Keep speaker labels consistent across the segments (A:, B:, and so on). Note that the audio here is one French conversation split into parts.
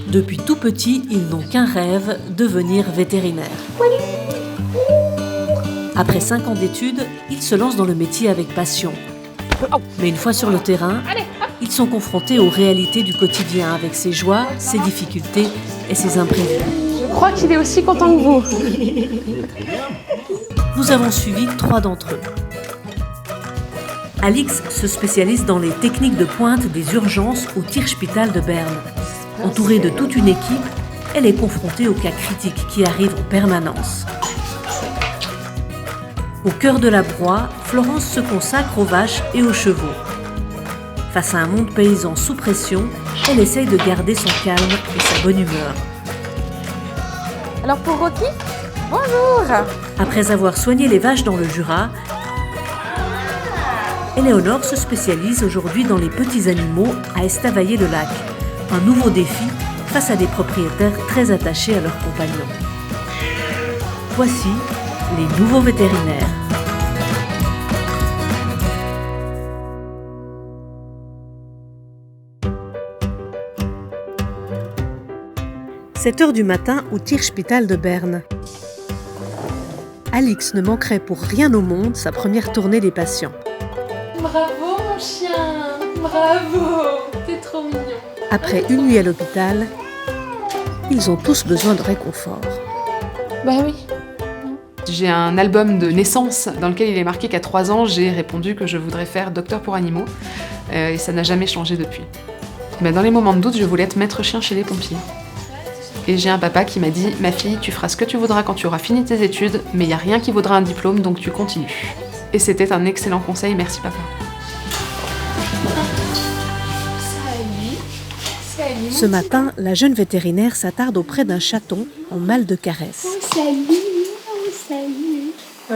A: Depuis tout petit, ils n'ont qu'un rêve, devenir vétérinaire. Après 5 ans d'études, ils se lancent dans le métier avec passion. Mais une fois sur le terrain, ils sont confrontés aux réalités du quotidien avec ses joies, ses difficultés et ses imprévus.
B: Je crois qu'il est aussi content que vous.
A: Nous avons suivi 3 d'entre eux. Alix se spécialise dans les techniques de pointe des urgences au Tierspital de Berne. Entourée de toute une équipe, elle est confrontée aux cas critiques qui arrivent en permanence. Au cœur de la broie, Florence se consacre aux vaches et aux chevaux. Face à un monde paysan sous pression, elle essaye de garder son calme et sa bonne humeur.
B: Alors pour Rocky, bonjour.
A: Après avoir soigné les vaches dans le Jura, Éléonore se spécialise aujourd'hui dans les petits animaux à Estavayer-le-Lac. Un nouveau défi face à des propriétaires très attachés à leurs compagnons. Voici les nouveaux vétérinaires. « 7h du matin au Tierspital de Berne. Alix ne manquerait pour rien au monde sa première tournée des patients.
B: Bravo mon chien, bravo, t'es trop mignon.
A: Après une nuit à l'hôpital, ils ont tous besoin de réconfort.
B: Bah oui.
C: J'ai un album de naissance dans lequel il est marqué qu'à 3 ans, j'ai répondu que je voudrais faire docteur pour animaux. Et ça n'a jamais changé depuis. Mais dans les moments de doute, je voulais être maître chien chez les pompiers. Et j'ai un papa qui m'a dit « Ma fille, tu feras ce que tu voudras quand tu auras fini tes études, mais il n'y a rien qui vaudra un diplôme, donc tu continues. » Et c'était un excellent conseil, merci papa.
A: Ce matin, la jeune vétérinaire s'attarde auprès d'un chaton en mal de caresse.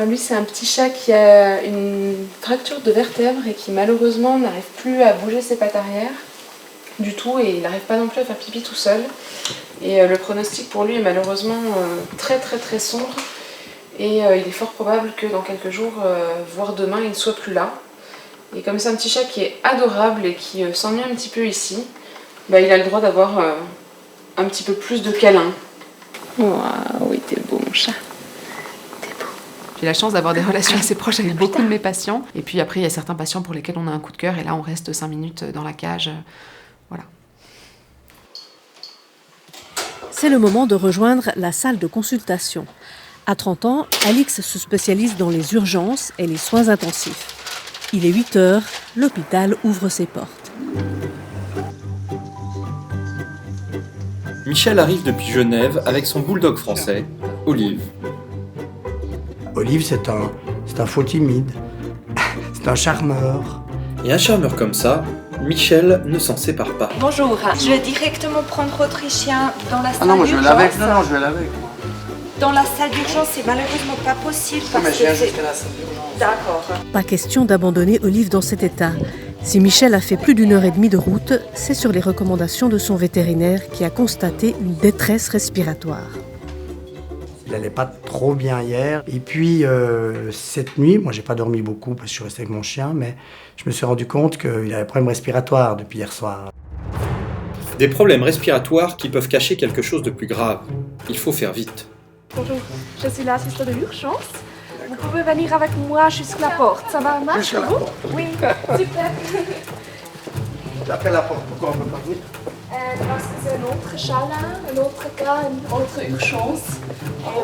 B: Lui, c'est un petit chat qui a une fracture de vertèbre et qui malheureusement n'arrive plus à bouger ses pattes arrière du tout et il n'arrive pas non plus à faire pipi tout seul. Et le pronostic pour lui est malheureusement très très très sombre et il est fort probable que dans quelques jours, voire demain, il ne soit plus là. Et comme c'est un petit chat qui est adorable et qui s'ennuie un petit peu ici, il a le droit d'avoir un petit peu plus de câlins. Waouh, oui, t'es beau mon chat.
C: J'ai la chance d'avoir des relations assez proches avec beaucoup de mes patients. Et puis après, il y a certains patients pour lesquels on a un coup de cœur et là, on reste 5 minutes dans la cage. Voilà.
A: C'est le moment de rejoindre la salle de consultation. À 30 ans, Alix se spécialise dans les urgences et les soins intensifs. Il est 8h, l'hôpital ouvre ses portes.
D: Michel arrive depuis Genève avec son bulldog français, Olive.
E: Olive, c'est un faux timide. C'est un charmeur.
D: Et un charmeur comme ça, Michel ne s'en sépare pas.
F: Bonjour, je vais directement prendre votre chien dans la salle d'urgence.
G: Ah non, moi je vais l'avec. Non, je vais l'avec.
F: Dans la salle d'urgence, c'est malheureusement pas possible parce
G: mais je
F: que
G: viens
F: c'est...
G: jusqu'à la salle d'urgence.
F: D'accord.
A: Pas question d'abandonner Olive dans cet état. Si Michel a fait plus d'1h30 de route, c'est sur les recommandations de son vétérinaire qui a constaté une détresse respiratoire.
E: Il n'allait pas trop bien hier. Et puis, cette nuit, moi, j'ai pas dormi beaucoup parce que je suis resté avec mon chien, mais je me suis rendu compte qu'il avait un problème respiratoire depuis hier soir.
D: Des problèmes respiratoires qui peuvent cacher quelque chose de plus grave. Il faut faire vite.
B: Bonjour, je suis l'assistante de l'urgence. Vous pouvez venir avec moi jusqu'à la porte, ça va marcher?
G: Jusqu'à la porte.
B: Oui, super.
G: Après la porte, pourquoi on ne peut pas venir?
B: Parce que c'est un autre chat là, un autre cas, une autre urgence.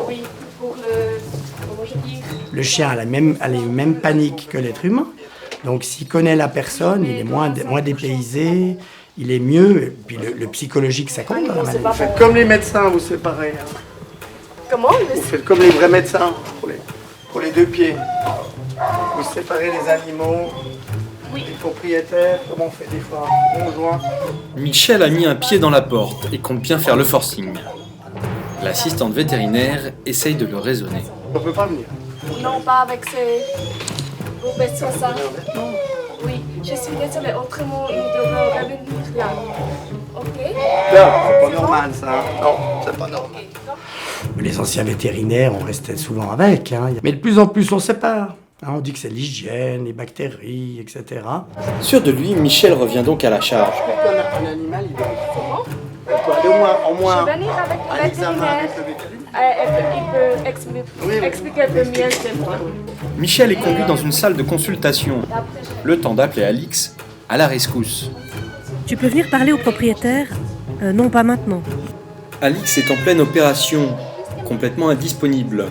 B: Oui, pour comment je dis?
E: Le chien a les mêmes paniques que l'être humain. Donc, s'il connaît la personne, il est moins dépaysé, il est mieux. Et puis, le psychologique, ça compte dans la maladie.
G: Vous faites comme les médecins, vous séparez. Hein.
B: Comment?
G: Vous faites comme les vrais médecins pour les 2 pieds. Vous séparez les animaux, les propriétaires, comme on fait des fois, conjoints.
D: Michel a mis un pied dans la porte et compte bien faire le forcing. L'assistante vétérinaire essaye de le raisonner.
G: On ne peut pas venir.
B: Non, pas avec ces... Vous faites ça. Oui, je suis désolée, autrement il devrait revenir là. Ok?
G: Non, c'est pas normal ça. Non, c'est pas normal.
E: Les anciens vétérinaires, on restait souvent avec. Hein. Mais de plus en plus, on sépare. Hein, on dit que c'est l'hygiène, les bactéries, etc.
D: Sûr de lui, Michel revient donc à la charge.
E: Un animal, il peut aller au moins
F: Je vais venir avec
E: à
F: le
E: l'examen avec
F: vétérinaire.
E: le vétérinaire.
F: Il peut expliquer un peu mieux c'est moi.
D: Michel est conduit dans une salle de consultation. Le temps d'appeler Alix à la rescousse.
A: Tu peux venir parler au propriétaire ? Non, pas maintenant.
D: Alix est en pleine opération, complètement indisponible.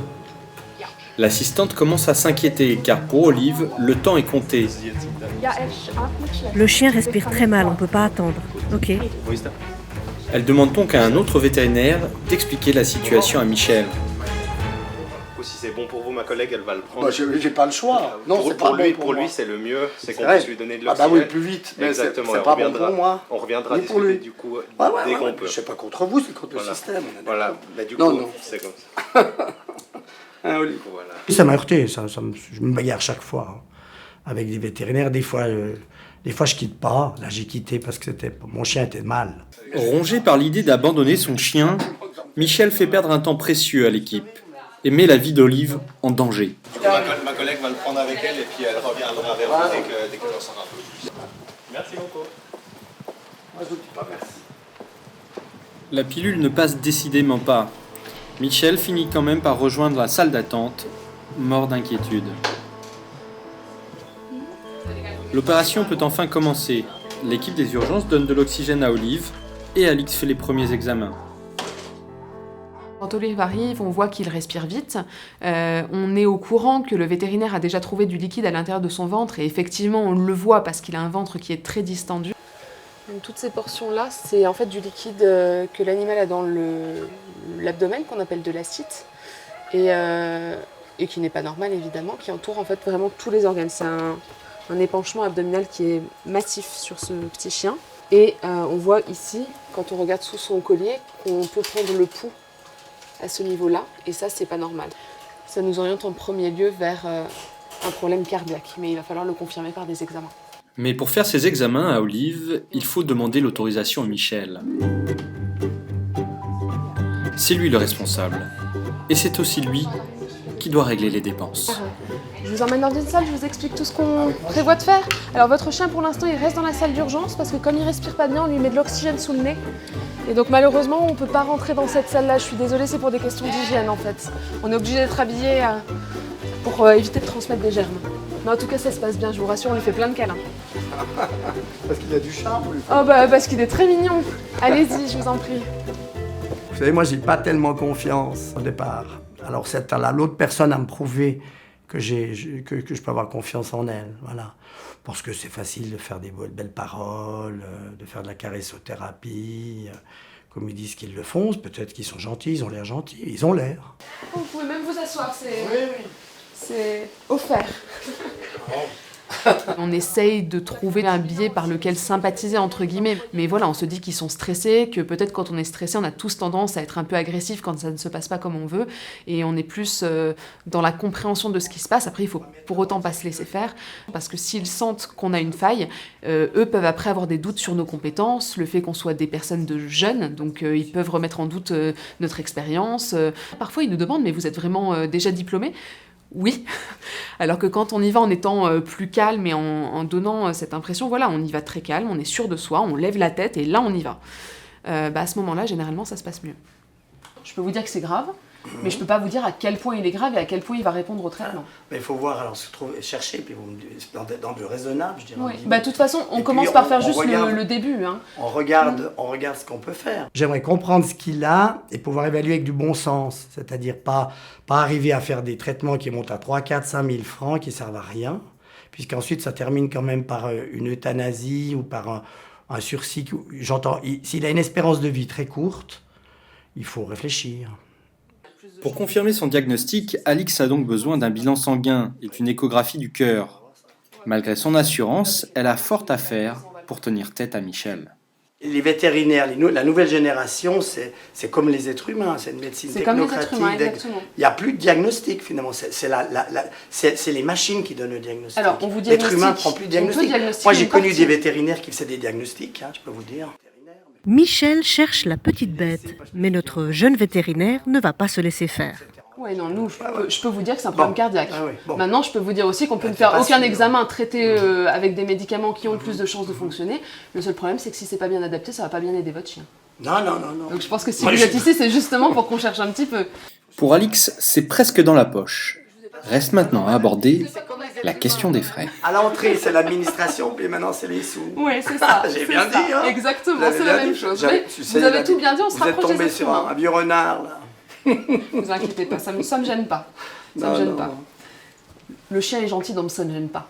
D: L'assistante commence à s'inquiéter, car pour Olive, le temps est compté.
A: Le chien respire très mal, on peut pas attendre. Ok.
D: Elle demande donc à un autre vétérinaire d'expliquer la situation à Michel.
H: Si c'est bon pour vous, ma collègue, elle va le prendre.
G: Bah, j'ai pas le choix. Non, c'est pas
H: pour lui,
G: bon
H: pour lui,
G: moi.
H: c'est le mieux, c'est qu'on
G: vrai.
H: puisse lui donner de
G: Ah
H: l'oxygène.
G: bah oui, plus vite. Mais
H: Exactement.
G: c'est
H: et
G: pas bon pour moi.
H: On reviendra
G: Ni pour
H: discuter
G: lui.
H: du coup
G: Ouais,
H: dès qu'on peut.
G: Je sais pas contre vous, c'est contre
H: Voilà.
G: le système. On est
H: Voilà.
G: d'accord.
H: Bah, du
G: Non,
H: coup,
G: non.
H: c'est comme ça.
G: Hein, Oli.
H: Voilà.
E: Ça m'a heurté, je me bagarre chaque fois hein, avec des vétérinaires. Des fois, je quitte pas. Là, j'ai quitté parce que mon chien était mal.
D: Rongé par l'idée d'abandonner son chien, Michel fait perdre un temps précieux à l'équipe et met la vie d'Olive en danger.
H: Ma collègue va le prendre avec elle et puis elle reviendra vers vous dès que j'en saurai un peu plus. Merci beaucoup.
G: Moi, je vous dis pas merci.
D: La pilule ne passe décidément pas. Michel finit quand même par rejoindre la salle d'attente, mort d'inquiétude. L'opération peut enfin commencer. L'équipe des urgences donne de l'oxygène à Olive et Alix fait les premiers examens.
C: Quand Olive arrive, on voit qu'il respire vite. On est au courant que le vétérinaire a déjà trouvé du liquide à l'intérieur de son ventre et effectivement on le voit parce qu'il a un ventre qui est très distendu. Donc, toutes ces portions-là, c'est en fait du liquide que l'animal a dans l'abdomen qu'on appelle de l'acide et qui n'est pas normal évidemment, qui entoure en fait vraiment tous les organes. C'est un épanchement abdominal qui est massif sur ce petit chien. Et on voit ici, quand on regarde sous son collier, qu'on peut prendre le pouls à ce niveau-là, et ça, c'est pas normal. Ça nous oriente en premier lieu vers un problème cardiaque, mais il va falloir le confirmer par des examens.
D: Mais pour faire ces examens à Olive, il faut demander l'autorisation à Michel. C'est lui le responsable. Et c'est aussi lui qui doit régler les dépenses.
C: Je vous emmène dans une salle, je vous explique tout ce qu'on prévoit de faire. Alors votre chien pour l'instant il reste dans la salle d'urgence parce que comme il respire pas bien, on lui met de l'oxygène sous le nez. Et donc malheureusement on peut pas rentrer dans cette salle-là, je suis désolée, c'est pour des questions d'hygiène en fait. On est obligé d'être habillé pour éviter de transmettre des germes. Mais en tout cas ça se passe bien, je vous rassure, on lui fait plein de câlins.
G: Parce qu'il a du charme, lui.
C: Oh bah parce qu'il est très mignon. Allez-y, je vous en prie.
E: Vous savez, moi, j'ai pas tellement confiance au départ. Alors, c'est à l'autre personne à me prouver que je peux avoir confiance en elle. Voilà. Parce que c'est facile de faire des belles paroles, de faire de la caressothérapie, comme ils disent qu'ils le font. Peut-être qu'ils sont gentils, ils ont l'air gentils. Ils ont l'air.
C: Vous pouvez même vous asseoir, c'est offert. On essaye de trouver un biais par lequel sympathiser entre guillemets, mais voilà, on se dit qu'ils sont stressés, que peut-être quand on est stressé, on a tous tendance à être un peu agressif quand ça ne se passe pas comme on veut, et on est plus dans la compréhension de ce qui se passe. Après, il faut pour autant pas se laisser faire, parce que s'ils sentent qu'on a une faille, eux peuvent après avoir des doutes sur nos compétences, le fait qu'on soit des personnes de jeunes, donc ils peuvent remettre en doute notre expérience. Parfois, ils nous demandent, mais vous êtes vraiment déjà diplômé ? Oui, alors que quand on y va en étant plus calme et en donnant cette impression, voilà, on y va très calme, on est sûr de soi, on lève la tête et là on y va. À ce moment-là, généralement, ça se passe mieux. Je peux vous dire que c'est grave, mais je peux pas vous dire à quel point il est grave et à quel point il va répondre au traitement.
E: Mais il faut voir, alors chercher, puis vous me dites, dans du raisonnable, je dirais.
C: Oui. De toute façon, on commence par faire juste le début. Hein.
E: On regarde ce qu'on peut faire. J'aimerais comprendre ce qu'il a et pouvoir évaluer avec du bon sens. C'est-à-dire pas arriver à faire des traitements qui montent à 3, 4, 5 000 francs, qui ne servent à rien, puisqu'ensuite ça termine quand même par une euthanasie ou par un sursis. J'entends, s'il a une espérance de vie très courte, il faut réfléchir.
D: Pour confirmer son diagnostic, Alix a donc besoin d'un bilan sanguin et d'une échographie du cœur. Malgré son assurance, elle a fort à faire pour tenir tête à Michel.
E: Les vétérinaires, la nouvelle génération, c'est comme les êtres humains, c'est une médecine technocratique.
C: C'est comme les êtres humains, exactement.
E: Il n'y a plus de diagnostic finalement, c'est les machines qui donnent le diagnostic.
C: Alors, on vous
E: L'être humain ne prend plus de diagnostic. Moi j'ai connu des vétérinaires qui faisaient des diagnostics, je peux vous dire.
A: Michel cherche la petite bête, mais notre jeune vétérinaire ne va pas se laisser faire.
C: Ouais, non, nous, je peux vous dire que c'est un problème cardiaque.
E: Ah, oui. Bon.
C: Maintenant, je peux vous dire aussi qu'on peut ne faire aucun examen, traiter avec des médicaments qui ont le plus de chances de fonctionner. Le seul problème, c'est que si c'est pas bien adapté, ça va pas bien aider votre chien.
E: Non.
C: Donc je pense que si vous êtes ici, c'est justement pour qu'on cherche un petit peu.
D: Pour Alix, c'est presque dans la poche. Reste maintenant à aborder la question des frais.
E: À l'entrée, c'est l'administration, puis maintenant, c'est les sous.
C: Oui, c'est ça.
E: J'ai bien dit, hein.
C: Exactement,
E: Vous avez
C: c'est la
E: bien
C: même
E: dit.
C: chose.
E: J'avais-
C: Oui,
E: tu sais,
C: vous avez tout bien dit, on se
E: Vous êtes
C: rapproche
E: tombé
C: des
E: sur
C: instruments.
E: un vieux renard, là.
C: Ne vous inquiétez pas, ça me gêne pas. Ça me gêne pas. Le chien est gentil, donc ça ne gêne pas.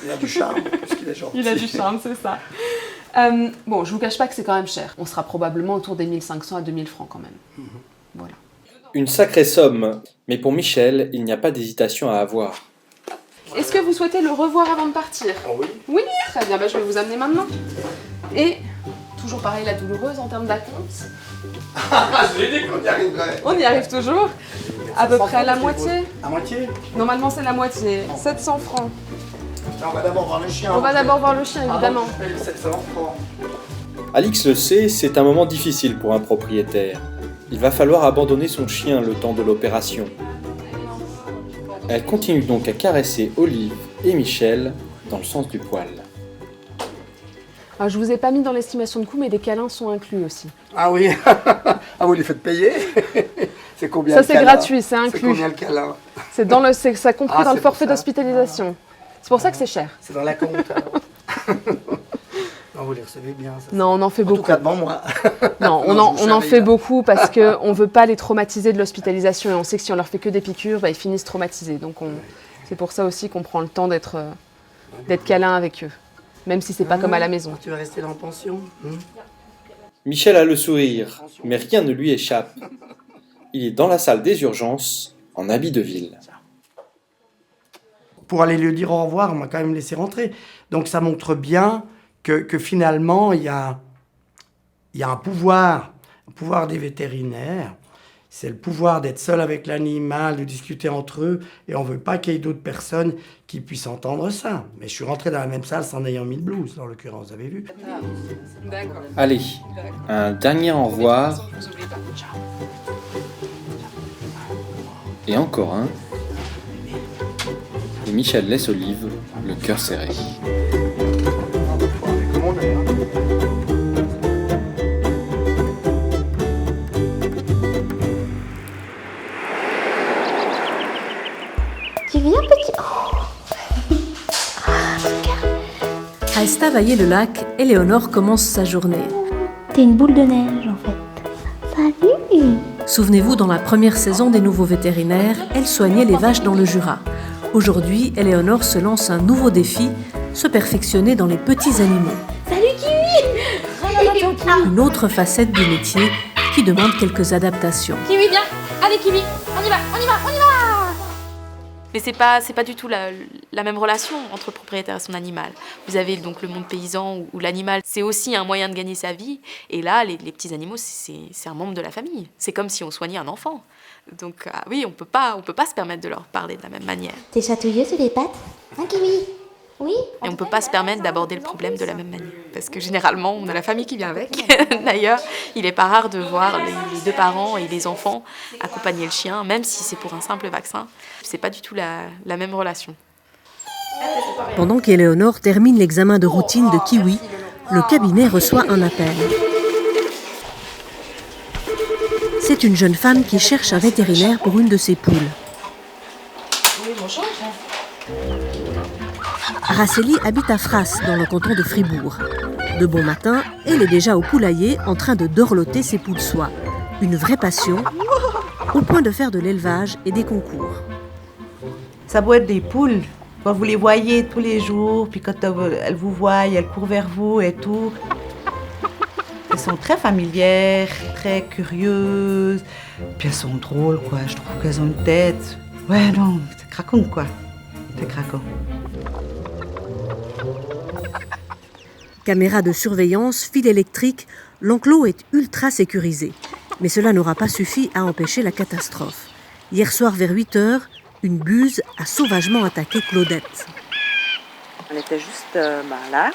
E: Il a du charme, puisqu'il est gentil.
C: Il a du charme, c'est ça. Bon, je vous cache pas que c'est quand même cher. On sera probablement autour des 1500 à 2000 francs quand même. Voilà.
D: Une sacrée somme, mais pour Michel, il n'y a pas d'hésitation à avoir.
C: Est-ce que vous souhaitez le revoir avant de partir?
E: Oh oui.
C: Oui, très bien, je vais vous amener maintenant. Et, toujours pareil, la douloureuse en termes d'acompte.
E: Je l'ai dit qu'on y arriverait.
C: On y arrive toujours. À peu près à la moitié.
E: À moitié.
C: Normalement, c'est la moitié. 700 francs.
E: On va d'abord voir le chien.
C: On va d'abord voir le chien, évidemment.
E: Ah, je paye 700 francs.
D: Alix le sait, c'est un moment difficile pour un propriétaire. Il va falloir abandonner son chien le temps de l'opération. Elle continue donc à caresser Olive et Michel dans le sens du poil.
C: Alors, je vous ai pas mis dans l'estimation de coût, mais des câlins sont inclus aussi.
E: Ah oui. Ah, vous les faites payer. C'est combien
C: Ça,
E: le
C: c'est
E: câlin?
C: gratuit, c'est
E: C'est
C: inclus.
E: combien le câlin?
C: C'est ça compris
E: Ah,
C: dans le
E: c'est pour
C: forfait
E: ça.
C: d'hospitalisation. C'est pour ça que c'est cher.
E: C'est dans la compte, alors. Non, vous les recevez bien, ça.
C: Non, on en fait
E: En tout
C: beaucoup.
E: cas, devant moi.
C: Non,
E: Non,
C: on
E: je vous
C: en
E: savais,
C: fait
E: là.
C: beaucoup parce qu'on ne veut pas les traumatiser de l'hospitalisation et on sait que si on leur fait que des piqûres, ils finissent traumatisés. Donc c'est pour ça aussi qu'on prend le temps d'être câlin avec eux, même si c'est pas comme à la maison.
E: Tu vas rester en pension.
D: Michel a le sourire, mais rien ne lui échappe. Il est dans la salle des urgences, en habit de ville.
E: Pour aller lui dire au revoir, on m'a quand même laissé rentrer. Donc ça montre bien que finalement, il y a un pouvoir des vétérinaires. C'est le pouvoir d'être seul avec l'animal, de discuter entre eux, et on ne veut pas qu'il y ait d'autres personnes qui puissent entendre ça. Mais je suis rentré dans la même salle sans ayant mis le blues, en l'occurrence, vous avez vu.
C: D'accord.
D: Allez, un dernier au revoir, et encore un. Et Michel laisse Olive, le cœur serré.
I: Tu viens, petit.
A: À Estavayer-le-Lac, Éléonore commence sa journée.
I: T'es une boule de neige, en fait. Salut.
A: Souvenez-vous, dans la première saison des Nouveaux Vétérinaires, elle soignait les vaches dans le Jura. Aujourd'hui, Éléonore se lance un nouveau défi, se perfectionner dans les petits animaux.
I: Salut, Kiwi.
A: Une autre facette du métier qui demande quelques adaptations.
J: Kiwi, viens. Allez, Kiwi. On y va. Mais c'est pas du tout la même relation entre le propriétaire et son animal. Vous avez donc le monde paysan où l'animal, c'est aussi un moyen de gagner sa vie. Et là, les petits animaux, c'est un membre de la famille. C'est comme si on soignait un enfant. Donc oui, on peut pas se permettre de leur parler de la même manière.
I: T'es chatouilleux sur les pattes? Hein, Kiwi? Oui.
J: Et on peut pas se permettre d'aborder le problème de la même manière. Parce que généralement, on a la famille qui vient avec. D'ailleurs, il est pas rare de voir les deux parents et les enfants accompagner le chien, même si c'est pour un simple vaccin. C'est pas du tout la même relation.
A: Pendant qu'Éléonore termine l'examen de routine de Kiwi, le cabinet reçoit un appel. C'est une jeune femme qui cherche un vétérinaire pour une de ses poules. Araceli habite à Fras, dans le canton de Fribourg. De bon matin, elle est déjà au poulailler en train de dorloter ses poules soie. Une vraie passion, au point de faire de l'élevage et des concours.
K: Ça doit être des poules. Quand vous les voyez tous les jours, puis quand elles vous voient, elles courent vers vous et tout. Elles sont très familières, très curieuses. Puis elles sont drôles, quoi. Je trouve qu'elles ont une tête. Ouais, non, c'est craquant, quoi. C'est craquant.
A: Caméra de surveillance, fil électrique, l'enclos est ultra sécurisé. Mais cela n'aura pas suffi à empêcher la catastrophe. Hier soir vers 8h, une buse a sauvagement attaqué Claudette.
L: Elle était juste là.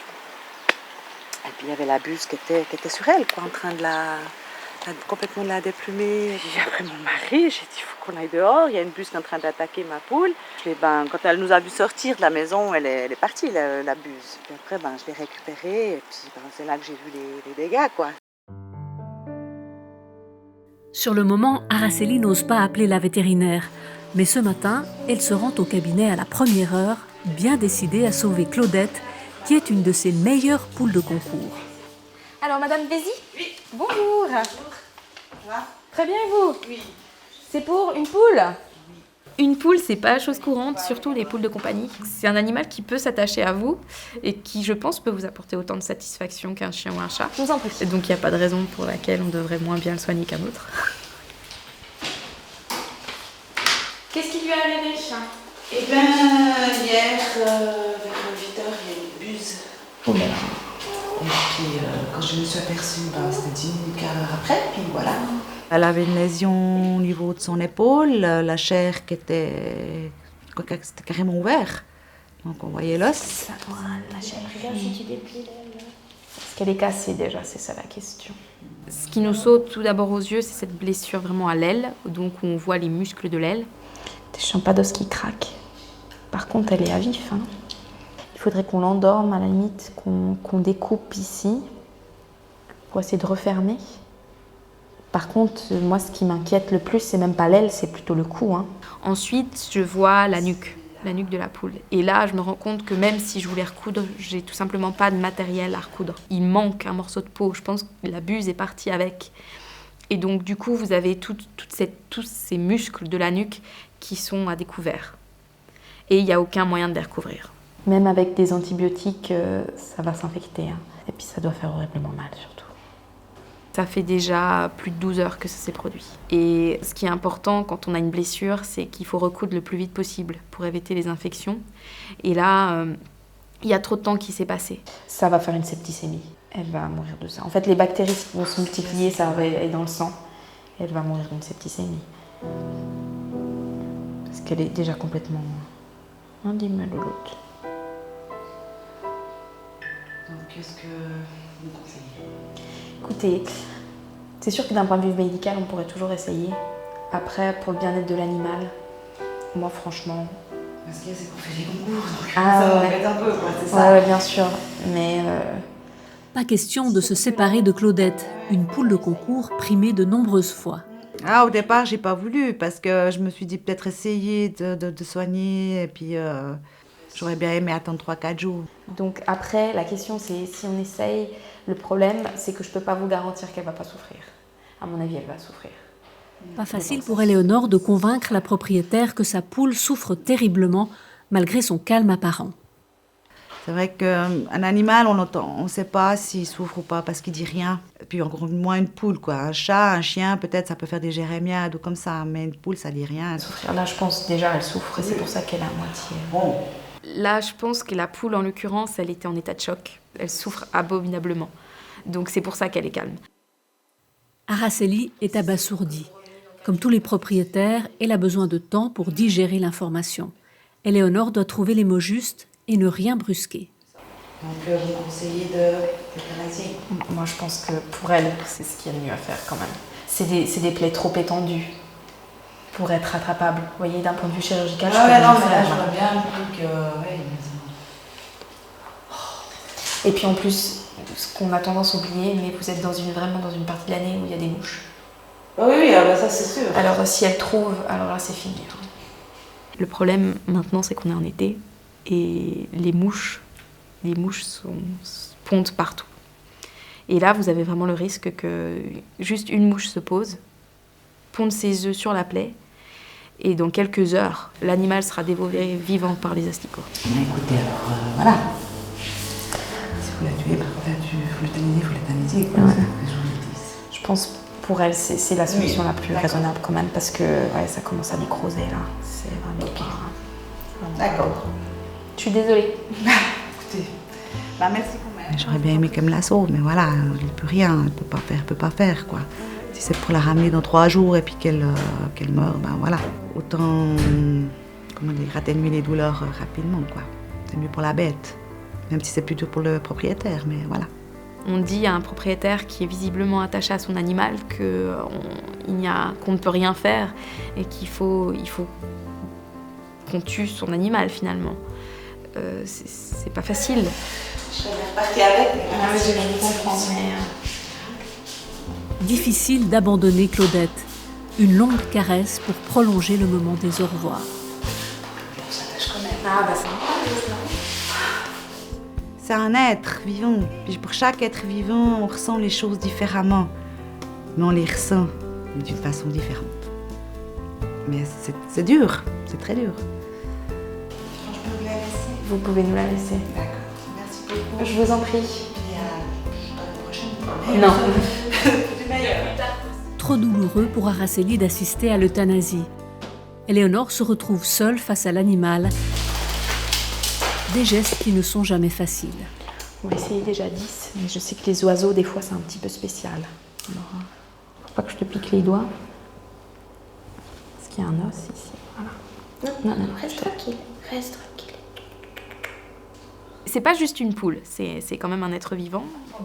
L: Et puis il y avait la buse qui était sur elle, quoi, en train de T'as complètement la déplumée. J'ai dit après mon mari, j'ai dit il faut qu'on aille dehors, il y a une buse qui est en train d'attaquer ma poule. Et ben, quand elle nous a vu sortir de la maison, elle est partie la buse. Puis après je l'ai récupérée et puis c'est là que j'ai vu les dégâts quoi.
A: Sur le moment, Araceli n'ose pas appeler la vétérinaire. Mais ce matin, elle se rend au cabinet à la première heure, bien décidée à sauver Claudette, qui est une de ses meilleures poules de concours.
J: Alors, Madame Bézi ?
F: Oui.
J: Bonjour.
F: Ça va ?
J: Très bien, et vous ?
F: Oui.
J: C'est pour une poule ? Une poule, c'est pas chose courante, surtout les poules de compagnie. C'est un animal qui peut s'attacher à vous et qui, je pense, peut vous apporter autant de satisfaction qu'un chien ou un chat. Je vous en prie. Et donc, il n'y a pas de raison pour laquelle on devrait moins bien le soigner qu'un autre. Qu'est-ce qui lui est arrivé, chien ?
K: Eh bien, hier, vers 8h, il y a une buse. Oh là là. Et puis, quand je me suis aperçue, c'était 10 minutes, quart d'heure après, puis voilà. Elle avait une lésion au niveau de son épaule, la chair qui était carrément ouverte. Donc on voyait l'os.
J: La chair, regarde si tu déplies l'aile. Est-ce qu'elle est cassée déjà ? C'est ça la question. Ce qui nous saute tout d'abord aux yeux, c'est cette blessure vraiment à l'aile, donc où on voit les muscles de l'aile. Je sens pas d'os qui craque. Par contre, elle est à vif. Il faudrait qu'on l'endorme, à la limite, qu'on découpe ici pour essayer de refermer. Par contre, moi, ce qui m'inquiète le plus, c'est même pas l'aile, c'est plutôt le cou. Ensuite, je vois la nuque de la poule. Et là, je me rends compte que même si je voulais recoudre, j'ai tout simplement pas de matériel à recoudre. Il manque un morceau de peau. Je pense que la buse est partie avec. Et donc, du coup, vous avez tous ces muscles de la nuque qui sont à découvert. Et il n'y a aucun moyen de les recouvrir. Même avec des antibiotiques, ça va s'infecter. Et puis ça doit faire horriblement mal surtout. Ça fait déjà plus de 12 heures que ça s'est produit. Et ce qui est important quand on a une blessure, c'est qu'il faut recoudre le plus vite possible pour éviter les infections. Et là, il y a trop de temps qui s'est passé. Ça va faire une septicémie. Elle va mourir de ça. En fait, les bactéries qui vont se multiplier, ça va aller dans le sang. Elle va mourir d'une septicémie. Parce qu'elle est déjà complètement indimololote.
K: Donc, qu'est-ce que vous conseillez ?
J: Écoutez, c'est sûr que d'un point de vue médical, on pourrait toujours essayer. Après, pour le bien-être de l'animal, moi, franchement...
K: Parce que c'est qu'on fait les concours, donc
J: ça
K: m'embête un peu, quoi, c'est ça ?
J: Ouais, bien sûr, mais...
A: Pas question de se séparer de Claudette, une poule de concours primée de nombreuses fois.
K: Au départ, j'ai pas voulu parce que je me suis dit peut-être essayer de soigner et puis j'aurais bien aimé attendre 3-4 jours.
J: Donc après, la question c'est si on essaye, le problème c'est que je peux pas vous garantir qu'elle va pas souffrir. À mon avis, elle va souffrir.
A: Pas facile pour Éléonore de convaincre la propriétaire que sa poule souffre terriblement malgré son calme apparent.
K: C'est vrai qu'un animal, on ne sait pas s'il souffre ou pas parce qu'il dit rien. Et puis encore moins une poule, quoi. Un chat, un chien, peut-être ça peut faire des jérémiades ou comme ça, mais une poule, ça dit rien.
J: Là, je pense déjà elle souffre et c'est pour ça qu'elle est à moitié. Bon. Là, je pense que la poule, en l'occurrence, elle était en état de choc. Elle souffre abominablement. Donc c'est pour ça qu'elle est calme.
A: Araceli est abasourdie. Comme tous les propriétaires, elle a besoin de temps pour digérer l'information. Éléonore doit trouver les mots justes et ne rien brusquer.
K: Donc vous conseillez d'euthanasier ?
J: Moi je pense que pour elle, c'est ce qu'il y a de mieux à faire quand même. C'est des plaies trop étendues pour être rattrapables. Vous voyez, d'un point de vue chirurgical, je peux rien
K: non, mais
J: faire.
K: là, je vois bien le truc,
J: Et puis en plus, ce qu'on a tendance à oublier, mais vous êtes vraiment dans une partie de l'année où il y a des mouches.
K: Oui, ça c'est sûr.
J: Alors si elle trouve, alors là c'est fini. Le problème maintenant, c'est qu'on est en été. Et les mouches pondent partout. Et là, vous avez vraiment le risque que juste une mouche se pose, ponde ses œufs sur la plaie, et dans quelques heures, l'animal sera dévoré vivant par les asticots.
K: Écoutez, alors voilà. Si vous la tuez, il faut l'euthanasier.
J: Je pense pour elle, c'est la solution la plus raisonnable quand même, parce que ça commence à nécroser là. C'est vraiment pas...
K: D'accord.
J: Je suis désolée.
K: Écoutez, merci quand même. J'aurais bien aimé qu'elle me la sauve, mais voilà, elle ne peut rien, elle peut pas faire, quoi. Si c'est pour la ramener dans 3 jours et puis qu'elle meurt, voilà. Autant, atténuer les douleurs rapidement, quoi. C'est mieux pour la bête, même si c'est plutôt pour le propriétaire, mais voilà.
J: On dit à un propriétaire qui est visiblement attaché à son animal qu'on ne peut rien faire et qu'il faut qu'on tue son animal finalement. C'est pas facile.
F: Je serais repartie avec.
J: Ah oui, je comprends, mais...
A: Difficile d'abandonner Claudette. Une longue caresse pour prolonger le moment des au revoir.
J: Ah bah ça.
K: C'est un être vivant. Puis pour chaque être vivant, on ressent les choses différemment. Mais on les ressent d'une façon différente. Mais c'est dur, c'est très dur.
F: Je peux vous la laisser?
J: Vous pouvez nous la laisser.
F: D'accord. Merci beaucoup.
J: Je vous en prie.
F: Et à la prochaine.
J: Non.
A: Trop douloureux pour Araceli d'assister à l'euthanasie. Éléonore se retrouve seule face à l'animal. Des gestes qui ne sont jamais faciles.
J: On va essayer déjà 10, mais je sais que les oiseaux, des fois, c'est un petit peu spécial. Alors, faut pas que je te pique les doigts. Est-ce qu'il y a un os ici? Voilà. Non,
F: Reste tranquille. Reste tranquille.
J: C'est pas juste une poule, c'est quand même un être vivant.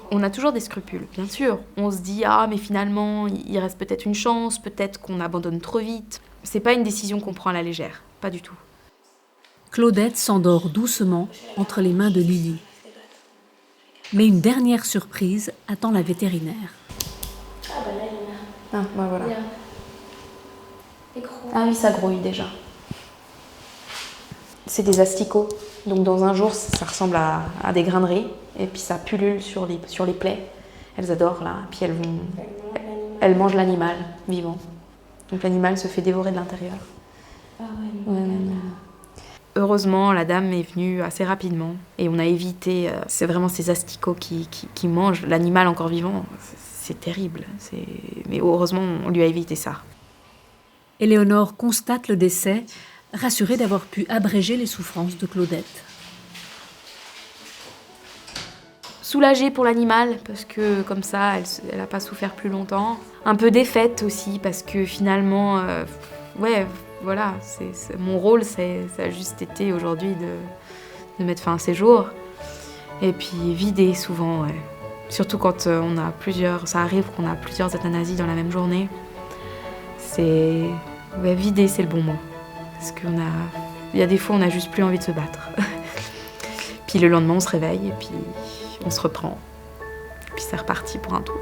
J: On a toujours des scrupules, bien sûr. On se dit, ah, mais finalement, il reste peut-être une chance, peut-être qu'on abandonne trop vite. C'est pas une décision qu'on prend à la légère, pas du tout.
A: Claudette s'endort doucement entre les mains de Lily. Mais une dernière surprise attend la vétérinaire.
F: Ah bah là, il y en a.
J: Ah, bah voilà.
F: Les gros.
J: Ah oui, ça grouille déjà. C'est des asticots. Donc dans un jour, ça ressemble à des grains de riz. Et puis ça pullule sur les plaies. Elles adorent là. Puis elles mangent l'animal vivant. Donc l'animal se fait dévorer de l'intérieur.
F: Ah ouais.
J: Heureusement, la dame est venue assez rapidement. Et on a évité... c'est vraiment ces asticots qui mangent l'animal encore vivant. C'est terrible. Mais heureusement, on lui a évité ça.
A: Éléonore constate le décès, rassurée d'avoir pu abréger les souffrances de Claudette.
J: Soulagée pour l'animal, parce que comme ça, elle n'a pas souffert plus longtemps. Un peu défaite aussi, parce que finalement, voilà, mon rôle, ça a juste été aujourd'hui de mettre fin à ses jours. Et puis vidée souvent, ouais. Surtout quand on a ça arrive qu'on a plusieurs euthanasies dans la même journée. Vider, c'est le bon mot. Parce il y a des fois, on n'a juste plus envie de se battre. Puis le lendemain, on se réveille et puis on se reprend. Puis c'est reparti pour un tour.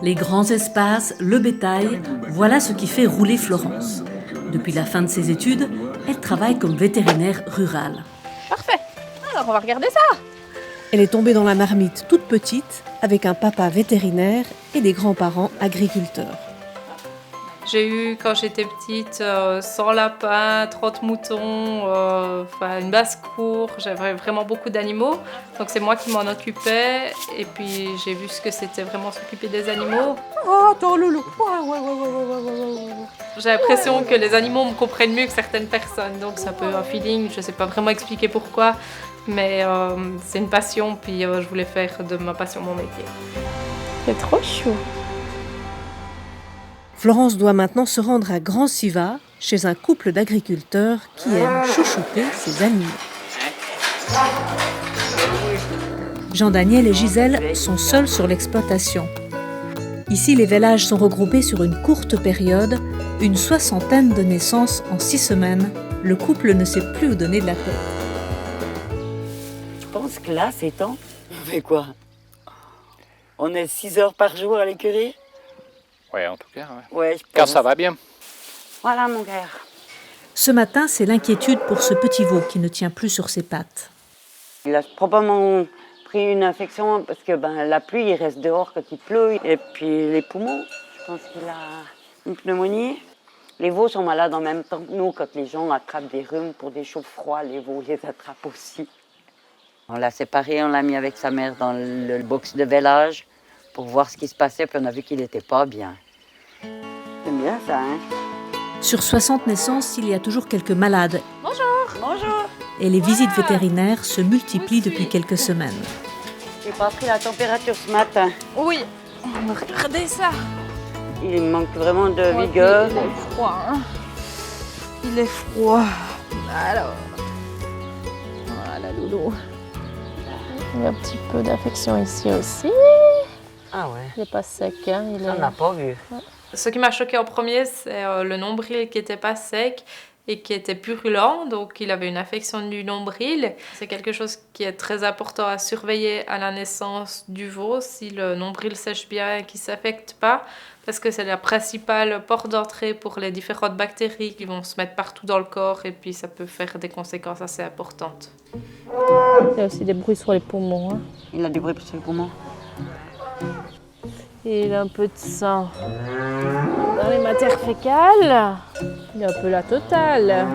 A: Les grands espaces, le bétail, voilà ce qui fait rouler Florence. Depuis la fin de ses études, elle travaille comme vétérinaire rurale.
M: Parfait. Alors, on va regarder ça.
A: Elle est tombée dans la marmite toute petite, avec un papa vétérinaire et des grands-parents agriculteurs.
M: J'ai eu, quand j'étais petite, 100 lapins, 30 moutons, une basse-cour. J'avais vraiment beaucoup d'animaux. Donc c'est moi qui m'en occupais. Et puis j'ai vu ce que c'était vraiment s'occuper des animaux.
K: Oh, ton loulou.
M: J'ai l'impression que les animaux me comprennent mieux que certaines personnes. Donc ça peut un feeling, je ne sais pas vraiment expliquer pourquoi. Mais c'est une passion, puis je voulais faire de ma passion mon métier.
J: C'est trop chou.
A: Florence doit maintenant se rendre à Grand Siva, chez un couple d'agriculteurs qui aiment chouchouter ses animaux. Jean-Daniel et Gisèle sont seuls sur l'exploitation. Ici, les vélages sont regroupés sur une courte période, une 60aine de naissances en 6 semaines. Le couple ne sait plus où donner de la tête.
N: Je pense que là, c'est temps. On fait quoi? On est 6 heures par jour à l'écurie?
O: Ouais, en tout cas.
N: Ouais,
O: car ça va bien.
N: Voilà, mon gars.
A: Ce matin, c'est l'inquiétude pour ce petit veau qui ne tient plus sur ses pattes.
N: Il a probablement pris une infection parce que la pluie, il reste dehors quand il pleut. Et puis les poumons, je pense qu'il a une pneumonie. Les veaux sont malades en même temps que nous. Quand les gens attrapent des rhumes pour des chauds froids, les veaux les attrapent aussi. On l'a séparé, on l'a mis avec sa mère dans le box de vélage pour voir ce qui se passait, puis on a vu qu'il n'était pas bien. C'est bien ça, hein?
A: Sur 60 naissances, il y a toujours quelques malades.
M: Bonjour.
N: Bonjour.
A: Et les visites vétérinaires se multiplient depuis quelques semaines.
N: J'ai pas pris la température ce matin.
M: Oui. Regardez ça.
N: Il manque vraiment de vigueur.
M: Il est froid. Hein. Il est froid. Alors. Voilà, loulou. Il y a un petit peu d'infection ici aussi.
N: Ah ouais.
M: Il n'est pas sec. Hein.
N: On n'a pas vu.
M: Ce qui m'a choqué en premier, c'est le nombril qui n'était pas sec et qui était purulent. Donc, il avait une infection du nombril. C'est quelque chose qui est très important à surveiller à la naissance du veau, si le nombril sèche bien et qu'il ne s'affecte pas, parce que c'est la principale porte d'entrée pour les différentes bactéries qui vont se mettre partout dans le corps et puis ça peut faire des conséquences assez importantes. Il y a aussi des bruits sur les poumons. Hein.
N: Il a des bruits sur les poumons.
M: Et il a un peu de sang dans les matières fécales. Il a un peu la totale.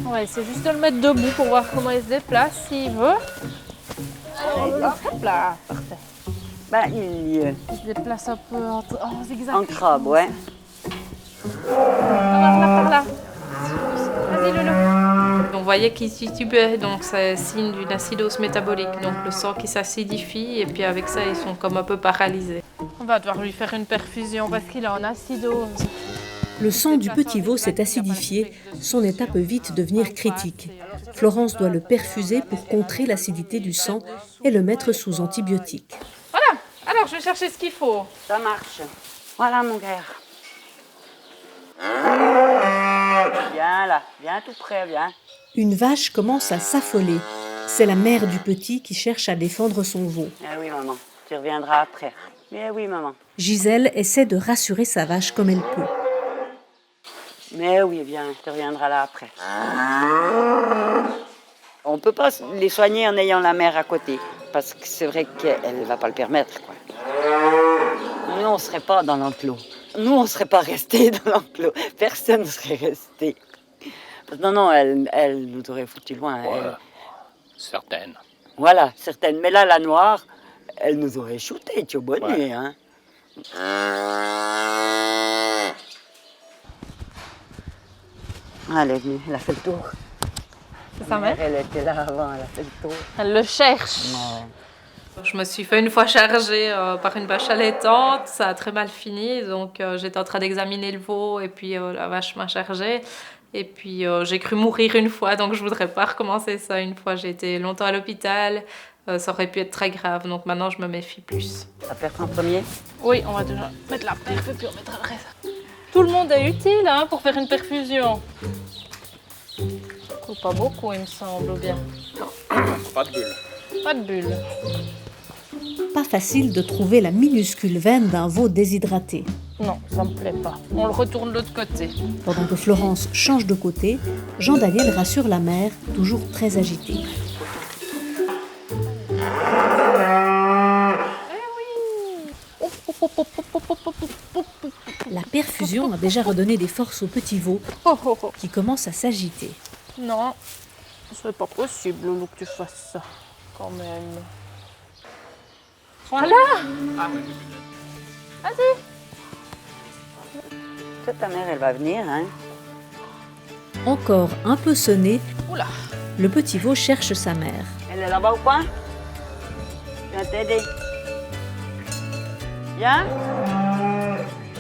M: On va essayer juste de le mettre debout pour voir comment il se déplace s'il veut. Hop là, parfait.
N: Bah, il
M: se déplace un peu en zigzag.
N: En crabe, ouais.
M: Par là. Vas-y, Loulou. On voyait qu'il titubait, donc c'est signe d'une acidose métabolique, donc le sang qui s'acidifie, et puis avec ça, ils sont comme un peu paralysés. On va devoir lui faire une perfusion parce qu'il est en acidose.
A: Le sang du petit veau s'est acidifié, son état peut vite devenir critique. Florence doit le perfuser pour contrer l'acidité du sang et le mettre sous antibiotiques.
M: Voilà, alors je vais chercher ce qu'il faut.
N: Ça marche. Voilà mon gars. Viens là, viens tout près, viens.
A: Une vache commence à s'affoler. C'est la mère du petit qui cherche à défendre son veau.
N: Eh oui maman, tu reviendras après. Mais oui maman.
A: Gisèle essaie de rassurer sa vache comme elle peut.
N: Mais oui, viens, tu reviendras là après. On ne peut pas les soigner en ayant la mère à côté, parce que c'est vrai qu'elle ne va pas le permettre, quoi. Nous, on ne serait pas dans l'enclos. Nous, on ne serait pas restés dans l'enclos. Personne ne serait resté. Non, elle nous aurait foutu loin.
O: Voilà. Certaines.
N: Voilà, certaines. Mais là, la noire, elle nous aurait shooté, tu es bonne nuit, hein. Ah, elle est venue, elle a fait le tour.
M: C'est sa mère?
N: Elle était là avant, elle a fait le tour.
M: Elle le cherche.
N: Non.
M: Je me suis fait une fois charger par une vache allaitante, ça a très mal fini, donc j'étais en train d'examiner le veau et puis la vache m'a chargée. Et puis j'ai cru mourir une fois, donc je voudrais pas recommencer ça une fois. J'ai été longtemps à l'hôpital, ça aurait pu être très grave, donc maintenant je me méfie plus.
N: La perf en premier?
M: Oui, on va déjà mettre la perf et puis on mettra le reste. Tout le monde est utile hein, pour faire une perfusion. Pas beaucoup, il me semble, ou bien?
O: Non, pas de bulle.
M: Pas de bulle.
A: Pas facile de trouver la minuscule veine d'un veau déshydraté.
M: Non, ça me plaît pas. On le retourne de l'autre côté.
A: Pendant que Florence change de côté, Jean-Daniel rassure la mère, toujours très agitée. La perfusion a déjà redonné des forces au petit veau, qui commence à s'agiter.
M: Non, ce n'est pas possible, Loulou, que tu fasses ça, quand même. Voilà. Vas-y.
N: Ta mère, elle va venir, hein.
A: Encore un peu sonné,
M: Oula.
A: Le petit veau cherche sa mère.
N: Elle est là-bas au coin? Je viens t'aider. Viens.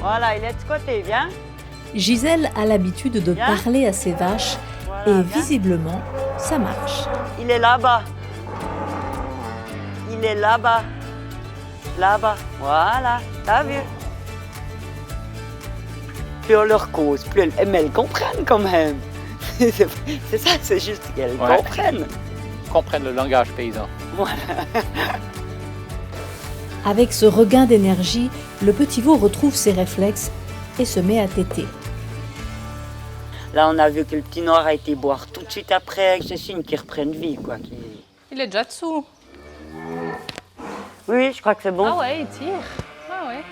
N: Voilà, il est de ce côté, viens.
A: Gisèle a l'habitude de
N: Viens.
A: parler à ses vaches
N: Voilà,
A: et
N: viens.
A: visiblement, ça marche.
N: Il est là-bas. Il est là-bas. Là-bas. Voilà, t'as vu? Plus on leur cause, plus elles, mais elles comprennent quand même. C'est ça, c'est juste qu'elles comprennent.
O: Comprennent le langage paysan.
N: Voilà.
A: Avec ce regain d'énergie, le petit veau retrouve ses réflexes et se met à téter.
N: Là, on a vu que le petit noir a été boire tout de suite après. C'est signe qu'ils reprennent vie, quoi.
M: Il est déjà dessous.
N: Oui, je crois que c'est bon.
M: Ah ouais, il tire. Ah ouais.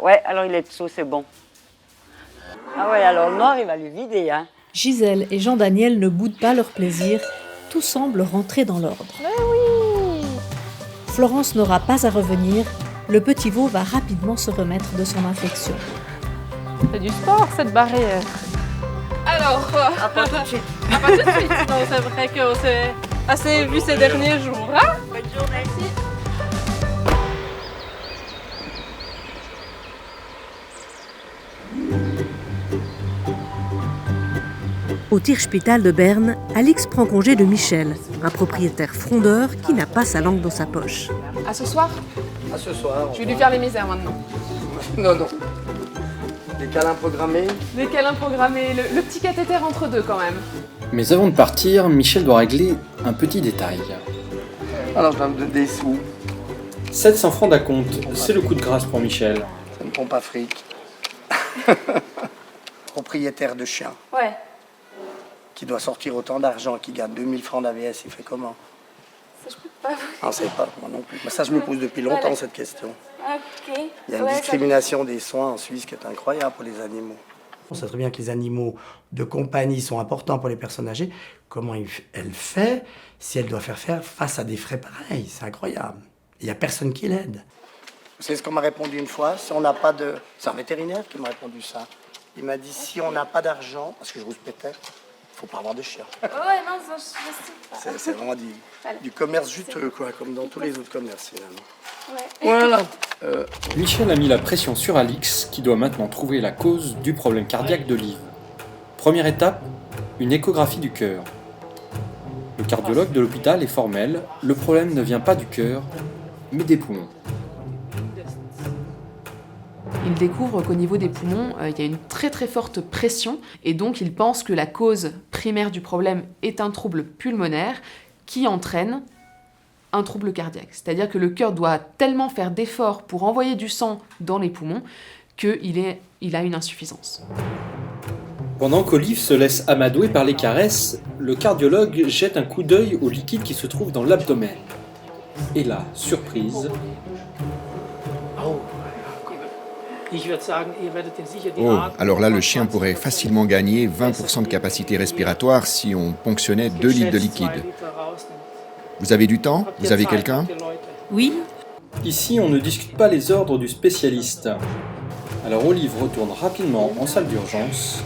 N: Ouais, alors il est dessous, c'est bon. Ah ouais, alors le noir, il va lui vider, hein.
A: Gisèle et Jean-Daniel ne boudent pas leur plaisir, tout semble rentrer dans l'ordre.
M: Mais oui.
A: Florence n'aura pas à revenir, le petit veau va rapidement se remettre de son infection.
M: C'est du sport, cette barrière. Alors...
N: Ah, pas tout de suite.
M: Ah, pas tout de suite. Non, c'est vrai qu'on s'est assez vu ces derniers jours, hein.
N: Bonne journée.
A: Au Tierspital de Berne, Alix prend congé de Michel, un propriétaire frondeur qui n'a pas sa langue dans sa poche.
C: À ce soir?
G: À ce soir.
C: Je vais lui faire les misères maintenant.
G: Non, non. Des câlins programmés.
C: Des câlins programmés, le petit cathéter entre deux quand même.
D: Mais avant de partir, Michel doit régler un petit détail.
G: Alors je dois me donner des sous.
D: 700 francs d'acompte, c'est le coup de grâce pour Michel.
G: Ça ne prend pas fric. Propriétaire de chien.
J: Ouais.
G: Qui doit sortir autant d'argent, qui gagne 2000 francs d'AVS, il fait comment?
J: Ça, je peux pas.
G: On ne sait pas, moi non plus. Mais ça, je me pose depuis longtemps, cette question.
J: Ok.
G: Il y a une discrimination des soins en Suisse qui est incroyable pour les animaux.
E: On sait très bien que les animaux de compagnie sont importants pour les personnes âgées. Comment elle fait si elle doit faire face à des frais pareils? C'est incroyable. Il n'y a personne qui l'aide.
G: Vous savez ce qu'on m'a répondu une fois? Si on n'a pas de... C'est un vétérinaire qui m'a répondu ça. Il m'a dit, si on n'a pas d'argent, parce que je rouspétais, il ne faut pas avoir de chien.
J: Ouais, non, ça, je sais pas.
G: C'est vraiment du commerce juteux, quoi, comme dans tous les autres commerces, finalement.
J: Ouais.
G: Voilà.
D: Michel a mis la pression sur Alix, qui doit maintenant trouver la cause du problème cardiaque d'Olive. Première étape, une échographie du cœur. Le cardiologue de l'hôpital est formel, le problème ne vient pas du cœur, mais des poumons.
C: Il découvre qu'au niveau des poumons, il y a une très très forte pression et donc il pense que la cause primaire du problème est un trouble pulmonaire qui entraîne un trouble cardiaque. C'est-à-dire que le cœur doit tellement faire d'efforts pour envoyer du sang dans les poumons qu'il a une insuffisance.
D: Pendant qu'Olive se laisse amadouer par les caresses, le cardiologue jette un coup d'œil au liquide qui se trouve dans l'abdomen. Et là, surprise...
P: Oh, alors là, le chien pourrait facilement gagner 20% de capacité respiratoire si on ponctionnait 2 litres de liquide. Vous avez du temps? Vous avez quelqu'un?
A: Oui.
D: Ici, on ne discute pas les ordres du spécialiste. Alors Olive retourne rapidement en salle d'urgence.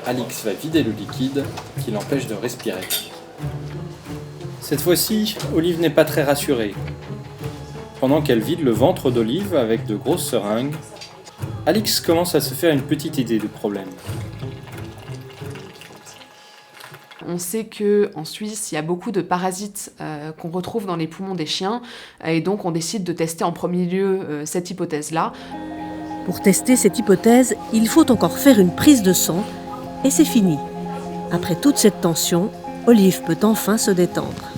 D: Alix va vider le liquide qui l'empêche de respirer. Cette fois-ci, Olive n'est pas très rassurée. Pendant qu'elle vide le ventre d'Olive avec de grosses seringues, Alix commence à se faire une petite idée du problème.
C: On sait qu'en Suisse, il y a beaucoup de parasites qu'on retrouve dans les poumons des chiens et donc on décide de tester en premier lieu cette hypothèse-là.
A: Pour tester cette hypothèse, il faut encore faire une prise de sang et c'est fini. Après toute cette tension, Olive peut enfin se détendre.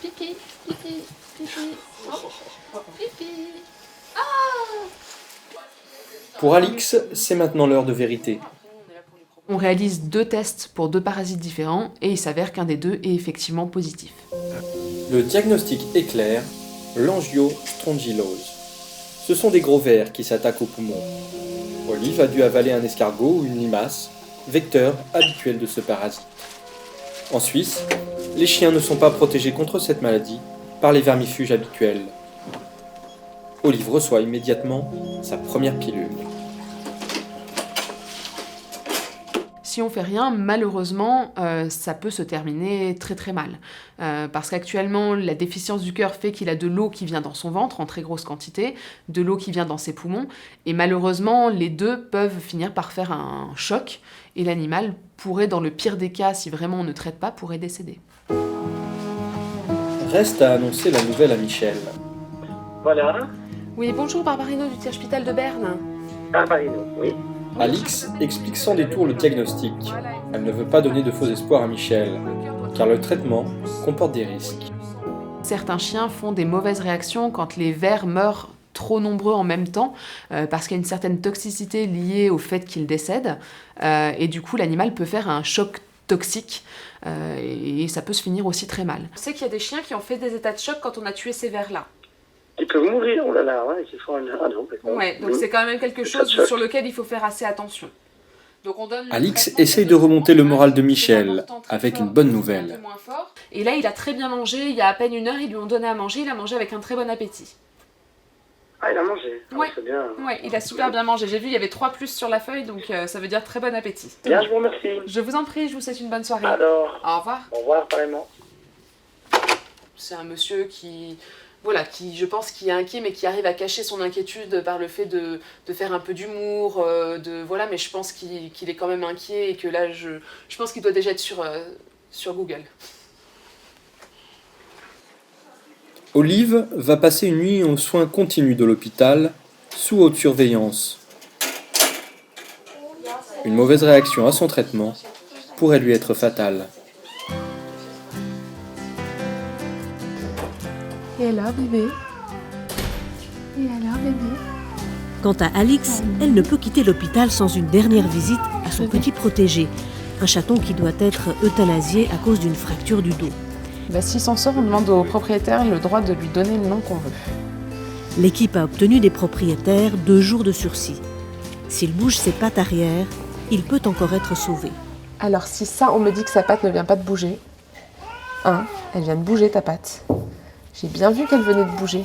J: Pipi, pipi, pipi. Pipi.
D: Pour Alix, c'est maintenant l'heure de vérité.
C: On réalise 2 tests pour 2 parasites différents et il s'avère qu'un des 2 est effectivement positif.
D: Le diagnostic est clair, l'angiostrongylose. Ce sont des gros vers qui s'attaquent aux poumons. Olive a dû avaler un escargot ou une limace, vecteur habituel de ce parasite. En Suisse, les chiens ne sont pas protégés contre cette maladie par les vermifuges habituels. Olive reçoit immédiatement sa première pilule.
C: Si on fait rien, malheureusement, ça peut se terminer très très mal. Parce qu'actuellement, la déficience du cœur fait qu'il a de l'eau qui vient dans son ventre en très grosse quantité, de l'eau qui vient dans ses poumons, et malheureusement, les deux peuvent finir par faire un choc, et l'animal pourrait, dans le pire des cas, si vraiment on ne traite pas, pourrait décéder.
D: Reste à annoncer la nouvelle à Michel.
Q: Voilà.
C: Oui, bonjour, Barbarino du Tierspital de Berne.
Q: Barbarino, oui.
D: Alix explique sans détour le diagnostic. Elle ne veut pas donner de faux espoirs à Michel, car le traitement comporte des risques.
C: Certains chiens font des mauvaises réactions quand les vers meurent trop nombreux en même temps, parce qu'il y a une certaine toxicité liée au fait qu'ils décèdent, et du coup l'animal peut faire un choc toxique, et ça peut se finir aussi très mal. On sait qu'il y a des chiens qui ont fait des états de choc quand on a tué ces vers-là.
Q: Ils peuvent mourir, oh là là, ouais, ils font un... Ah non, d'accord.
C: Ouais, donc c'est quand même quelque chose sur lequel il faut faire assez attention. Donc on donne
D: Alix essaye de remonter le moral de Michel avec une bonne nouvelle.
C: Et là, il a très bien mangé, il y a à peine 1 heure, ils lui ont donné à manger, il a mangé avec un très bon appétit.
Q: Ah, il a mangé.
C: Ouais,
Q: c'est bien.
C: Ouais, il a super bien mangé. J'ai vu, il y avait 3+ sur la feuille, donc ça veut dire très bon appétit.
Q: Bien, je vous remercie.
C: Je vous en prie, je vous souhaite une bonne soirée.
Q: Alors,
C: au revoir.
Q: Au revoir, pareillement.
C: C'est un monsieur qui voilà, qui, je pense, qui est inquiet, mais qui arrive à cacher son inquiétude par le fait de faire un peu d'humour, voilà, mais je pense qu'il est quand même inquiet et que là, je pense qu'il doit déjà être sur Google.
D: Olive va passer une nuit en soins continus de l'hôpital, sous haute surveillance. Une mauvaise réaction à son traitement pourrait lui être fatale.
B: Et alors, bébé? Et alors, bébé?
A: Quant à Alix, elle ne peut quitter l'hôpital sans une dernière visite à son petit protégé, un chaton qui doit être euthanasié à cause d'une fracture du dos.
C: S'il s'en sort, on demande au propriétaire le droit de lui donner le nom qu'on veut.
A: L'équipe a obtenu des propriétaires 2 jours de sursis. S'il bouge ses pattes arrière, il peut encore être sauvé.
C: Alors si ça, on me dit que sa patte ne vient pas de bouger. Elle vient de bouger ta patte. J'ai bien vu qu'elle venait de bouger.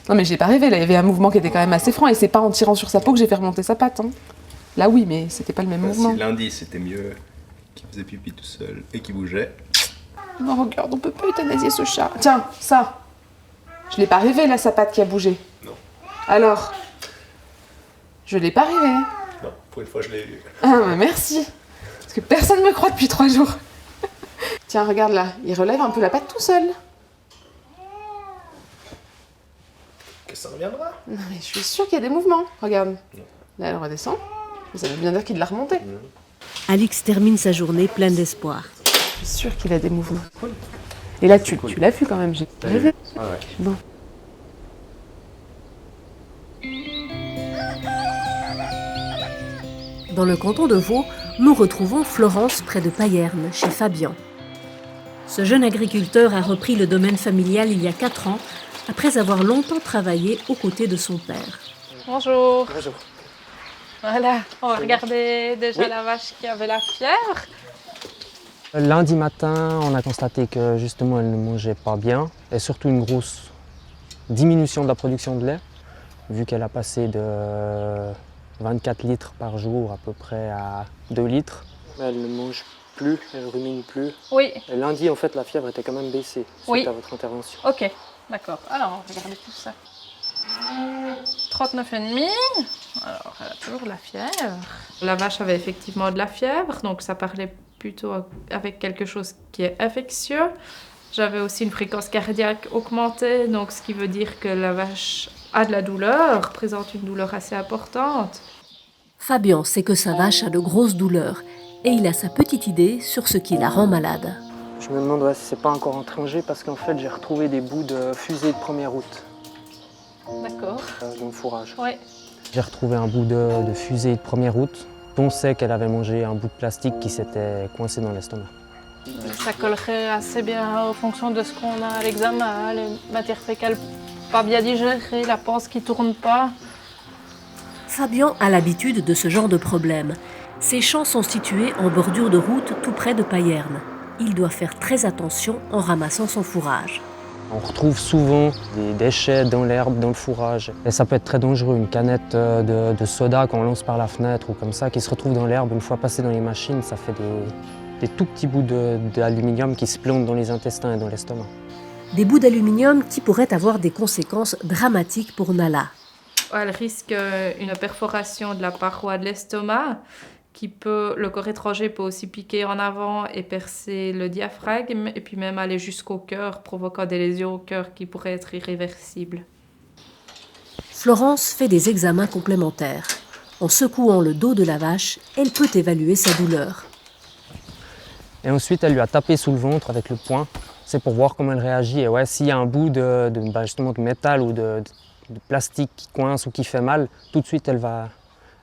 C: Non mais j'ai pas rêvé, là, il y avait un mouvement qui était quand même assez franc et c'est pas en tirant sur sa peau que j'ai fait remonter sa patte. Là oui, mais c'était pas le même mouvement.
H: Si lundi c'était mieux qu'il faisait pipi tout seul et qu'il bougeait.
C: Non regarde, on peut pas euthanasier ce chat. Tiens, ça. Je l'ai pas rêvé là, sa patte qui a bougé.
H: Non.
C: Alors, je l'ai pas rêvé.
H: Non, pour une fois je l'ai eu.
C: Ah bah merci. Parce que personne me croit depuis 3 jours. Tiens, regarde là, il relève un peu la patte tout seul.
H: Que ça reviendra.
C: Non mais je suis sûre qu'il y a des mouvements. Regarde. Non. Là, elle redescend. Ça veut bien dire qu'il l'a remontée.
A: Alix termine sa journée pleine d'espoir.
C: Je suis sûre qu'il a des mouvements. Et là, tu l'as vu quand même, j'ai rêvé.
H: Ah ouais.
C: Bon.
A: Dans le canton de Vaud, nous retrouvons Florence près de Payerne, chez Fabien. Ce jeune agriculteur a repris le domaine familial il y a 4 ans, après avoir longtemps travaillé aux côtés de son père.
M: Bonjour.
H: Bonjour.
M: Voilà, on va regarder déjà la vache qui avait la fièvre.
R: Lundi matin, on a constaté que justement elle ne mangeait pas bien et surtout une grosse diminution de la production de lait, vu qu'elle a passé de 24 litres par jour à peu près à 2 litres. Elle ne mange plus, elle rumine plus.
M: Oui.
R: Et lundi, en fait, la fièvre était quand même baissée suite à votre intervention.
M: Ok, d'accord. Alors, on va regarder tout ça. 39,5. Alors, elle a toujours la fièvre. La vache avait effectivement de la fièvre, donc ça parlait plutôt avec quelque chose qui est infectieux. J'avais aussi une fréquence cardiaque augmentée, donc ce qui veut dire que la vache a de la douleur, présente une douleur assez importante.
A: Fabien sait que sa vache a de grosses douleurs et il a sa petite idée sur ce qui la rend malade.
R: Je me demande si c'est pas encore entré en jeu parce qu'en fait j'ai retrouvé des bouts de fusée de 1er août.
M: D'accord.
R: Dans le fourrage.
M: Ouais.
R: J'ai retrouvé un bout de fusée de 1er août. On sait qu'elle avait mangé un bout de plastique qui s'était coincé dans l'estomac.
M: Ça collerait assez bien en fonction de ce qu'on a à l'examen, les matières fécales pas bien digérées, la panse qui tourne pas.
A: Fabien a l'habitude de ce genre de problème. Ses champs sont situés en bordure de route tout près de Payerne. Il doit faire très attention en ramassant son fourrage.
R: On retrouve souvent des déchets dans l'herbe, dans le fourrage. Et ça peut être très dangereux, une canette de soda qu'on lance par la fenêtre ou comme ça, qui se retrouve dans l'herbe. Une fois passé dans les machines, ça fait des tout petits bouts d'aluminium qui se plantent dans les intestins et dans l'estomac.
A: Des bouts d'aluminium qui pourraient avoir des conséquences dramatiques pour Nala.
M: Elle risque une perforation de la paroi de l'estomac. Le corps étranger peut aussi piquer en avant et percer le diaphragme et puis même aller jusqu'au cœur, provoquant des lésions au cœur qui pourraient être irréversibles.
A: Florence fait des examens complémentaires. En secouant le dos de la vache, elle peut évaluer sa douleur.
R: Et ensuite, elle lui a tapé sous le ventre avec le poing. C'est pour voir comment elle réagit. Et ouais, s'il y a un bout justement de métal ou de plastique qui coince ou qui fait mal, tout de suite, elle va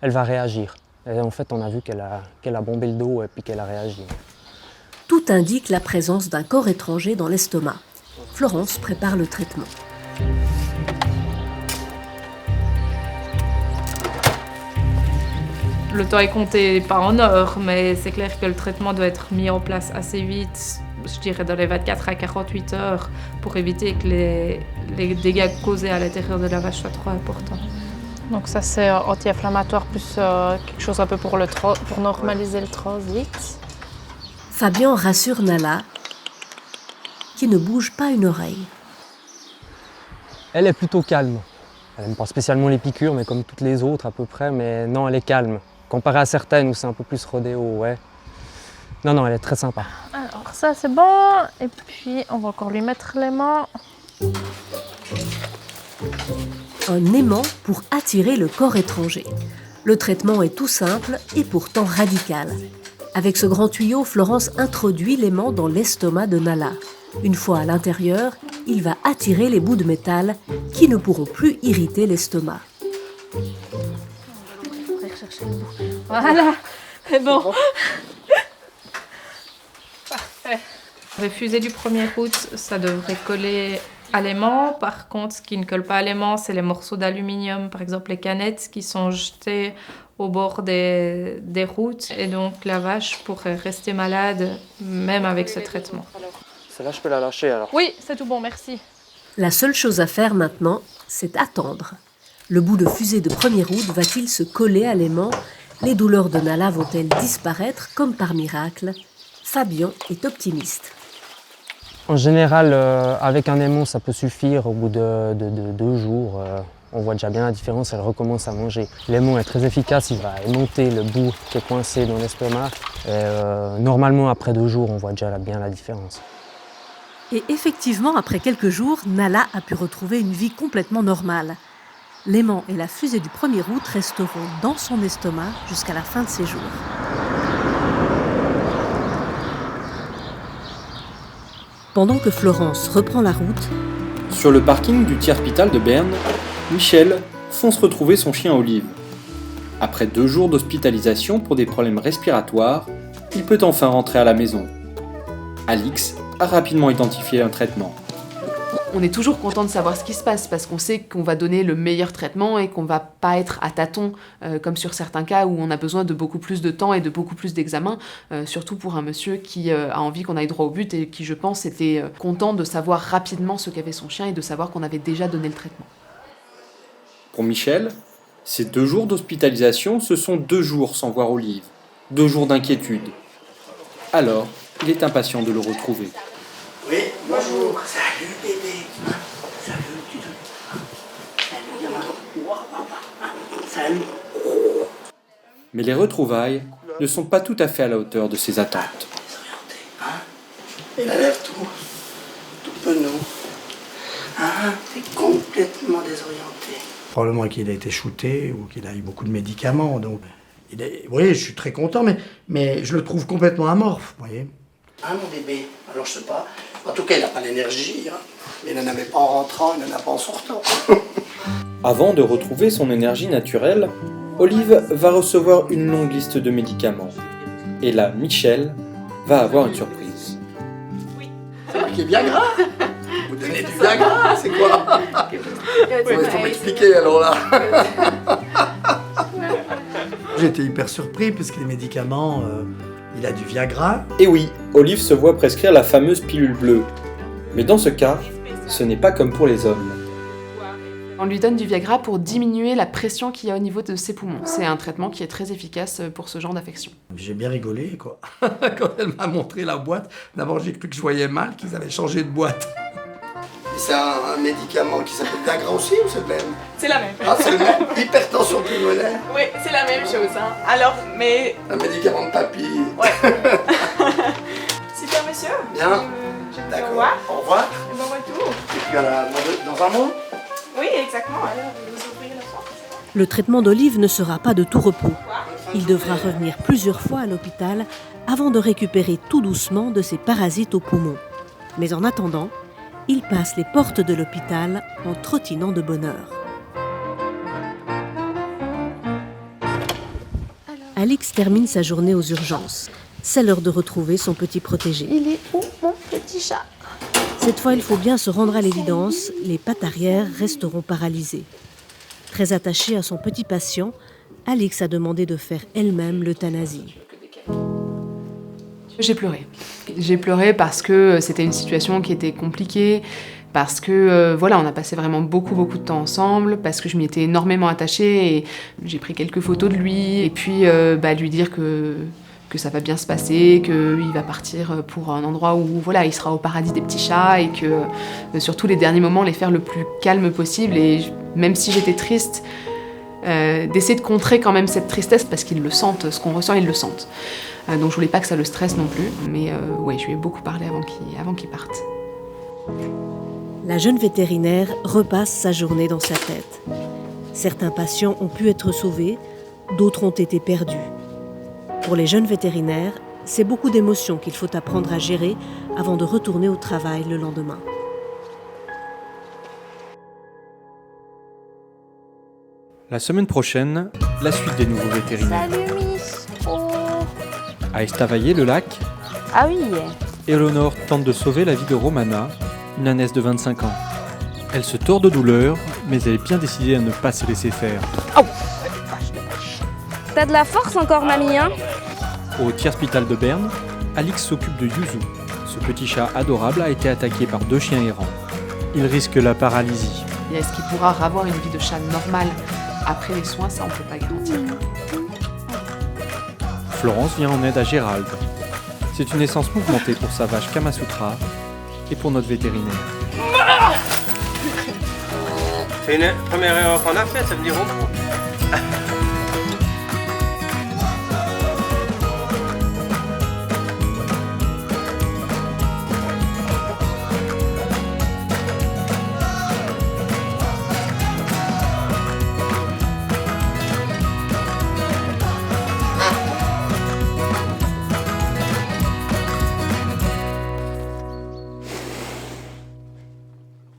R: réagir. Et en fait, on a vu qu'elle a bombé le dos et puis qu'elle a réagi.
A: Tout indique la présence d'un corps étranger dans l'estomac. Florence prépare le traitement.
M: Le temps est compté pas en heures, mais c'est clair que le traitement doit être mis en place assez vite, je dirais dans les 24 à 48 heures, pour éviter que les dégâts causés à l'intérieur de la vache soient trop importants. Donc ça c'est anti-inflammatoire plus quelque chose un peu pour normaliser le transit.
A: Fabien rassure Nala, qui ne bouge pas une oreille.
R: Elle est plutôt calme. Elle n'aime pas spécialement les piqûres, mais comme toutes les autres à peu près, mais non, elle est calme. Comparé à certaines où c'est un peu plus rodéo, ouais. Non, non, elle est très sympa.
M: Alors ça c'est bon, et puis on va encore lui mettre l'aimant.
A: Un aimant pour attirer le corps étranger. Le traitement est tout simple et pourtant radical. Avec ce grand tuyau, Florence introduit l'aimant dans l'estomac de Nala. Une fois à l'intérieur, il va attirer les bouts de métal qui ne pourront plus irriter l'estomac.
M: Voilà, c'est bon. Parfait. Les fusées du 1er août, ça devrait coller à l'aimant. Par contre, ce qui ne colle pas à l'aimant, c'est les morceaux d'aluminium, par exemple les canettes qui sont jetées au bord des routes. Et donc la vache pourrait rester malade même avec ce traitement.
R: Celle-là, je peux la lâcher alors.
M: Oui, c'est tout bon, merci.
A: La seule chose à faire maintenant, c'est attendre. Le bout de fusée de 1er août va-t-il se coller à l'aimant? Les douleurs de Nala vont-elles disparaître comme par miracle? Fabien est optimiste.
R: En général, avec un aimant, ça peut suffire. Au bout de 2 jours, on voit déjà bien la différence, elle recommence à manger. L'aimant est très efficace, il va aimanter le bout qui est coincé dans l'estomac. Normalement, après 2 jours, on voit déjà bien la différence.
A: Et effectivement, après quelques jours, Nala a pu retrouver une vie complètement normale. L'aimant et la fusée du 1er août resteront dans son estomac jusqu'à la fin de ses jours. Pendant que Florence reprend la route,
D: sur le parking du Tierspital de Berne, Michel fonce retrouver son chien Olive. Après 2 jours d'hospitalisation pour des problèmes respiratoires, il peut enfin rentrer à la maison. Alix a rapidement identifié un traitement.
C: On est toujours content de savoir ce qui se passe parce qu'on sait qu'on va donner le meilleur traitement et qu'on va pas être à tâtons comme sur certains cas où on a besoin de beaucoup plus de temps et de beaucoup plus d'examens, surtout pour un monsieur qui a envie qu'on aille droit au but et qui, je pense, était content de savoir rapidement ce qu'avait son chien et de savoir qu'on avait déjà donné le traitement.
D: Pour Michel, ces 2 jours d'hospitalisation, ce sont 2 jours sans voir Olive, 2 jours d'inquiétude. Alors, il est impatient de le retrouver.
G: Oui, bonjour. Salut bébé. Salut, Salut.
D: Mais les retrouvailles ne sont pas tout à fait à la hauteur de ses attentes.
G: Il a l'air tout penaud. T'es complètement désorienté. Probablement qu'il a été shooté ou qu'il a eu beaucoup de médicaments. Donc, oui, je suis très content, mais je le trouve complètement amorphe, vous voyez. Mon bébé, alors je sais pas. En tout cas, il n'a pas l'énergie. Il n'en avait pas en rentrant, il n'en a pas en sortant.
D: Avant de retrouver son énergie naturelle, Olive va recevoir une longue liste de médicaments. Et là, Michel va avoir une surprise.
G: C'est marqué Viagra. Vous donnez du Viagra, c'est quoi? Il faut m'expliquer alors là. J'étais hyper surpris parce que les médicaments, il a du Viagra.
D: Et oui, Olive se voit prescrire la fameuse pilule bleue. Mais dans ce cas, ce n'est pas comme pour les hommes.
C: On lui donne du Viagra pour diminuer la pression qu'il y a au niveau de ses poumons. C'est un traitement qui est très efficace pour ce genre d'affection.
G: J'ai bien rigolé, quoi. Quand elle m'a montré la boîte, d'abord j'ai cru que je voyais mal, qu'ils avaient changé de boîte. C'est un médicament qui s'appelle Viagra aussi ou c'est le même?
B: C'est la même.
G: Ah, c'est le même? Hypertension pulmonaire?
B: Oui, c'est la même chose. Alors, mais...
G: Un médicament de papy.
B: Ouais. Super, monsieur.
G: Bien.
B: D'accord. Au revoir.
G: Au revoir.
B: Et bon retour.
G: Et puis dans un mois?
B: Oui, exactement. Alors, vous ouvrez la porte.
A: le traitement d'Olive ne sera pas de tout repos. Il devra revenir plusieurs fois à l'hôpital avant de récupérer tout doucement de ses parasites aux poumons. Mais en attendant, il passe les portes de l'hôpital en trottinant de bonheur. Alix termine sa journée aux urgences. C'est l'heure de retrouver son petit protégé.
M: Il est où, mon petit chat?
A: Cette fois, il faut bien se rendre à l'évidence, les pattes arrière resteront paralysées. Très attachée à son petit patient, Alix a demandé de faire elle-même l'euthanasie.
C: J'ai pleuré. J'ai pleuré parce que c'était une situation qui était compliquée, parce que voilà, on a passé vraiment beaucoup de temps ensemble, parce que je m'y étais énormément attachée et j'ai pris quelques photos de lui et puis lui dire que que ça va bien se passer, qu'il va partir pour un endroit où voilà, il sera au paradis des petits chats et que surtout les derniers moments, les faire le plus calme possible. Et même si j'étais triste, d'essayer de contrer quand même cette tristesse parce qu'ils le sentent, ce qu'on ressent, ils le sentent. Donc je voulais pas que ça le stresse non plus, mais ouais, je lui ai beaucoup parlé avant qu'il parte.
A: La jeune vétérinaire repasse sa journée dans sa tête. Certains patients ont pu être sauvés, d'autres ont été perdus. Pour les jeunes vétérinaires, c'est beaucoup d'émotions qu'il faut apprendre à gérer avant de retourner au travail le lendemain.
D: La semaine prochaine, la suite des nouveaux vétérinaires.
S: Salut Miss. Oh.
D: À Estavayer-le-Lac,
S: Ah oui.
D: Eleonore tente de sauver la vie de Romana, une ânesse de 25 ans. Elle se tord de douleur, mais elle est bien décidée à ne pas se laisser faire.
S: Oh. T'as de la force encore, mamie, hein?
D: Au Tierspital de Berne, Alix s'occupe de Yuzu. Ce petit chat adorable a été attaqué par 2 chiens errants. Il risque la paralysie.
C: Et est-ce qu'il pourra avoir une vie de chat normale après les soins? Ça, on ne peut pas garantir.
D: Florence vient en aide à Gérald. C'est une naissance mouvementée pour sa vache Kamasutra et pour notre vétérinaire.
T: C'est une première erreur qu'on a faite, ça me dit rond.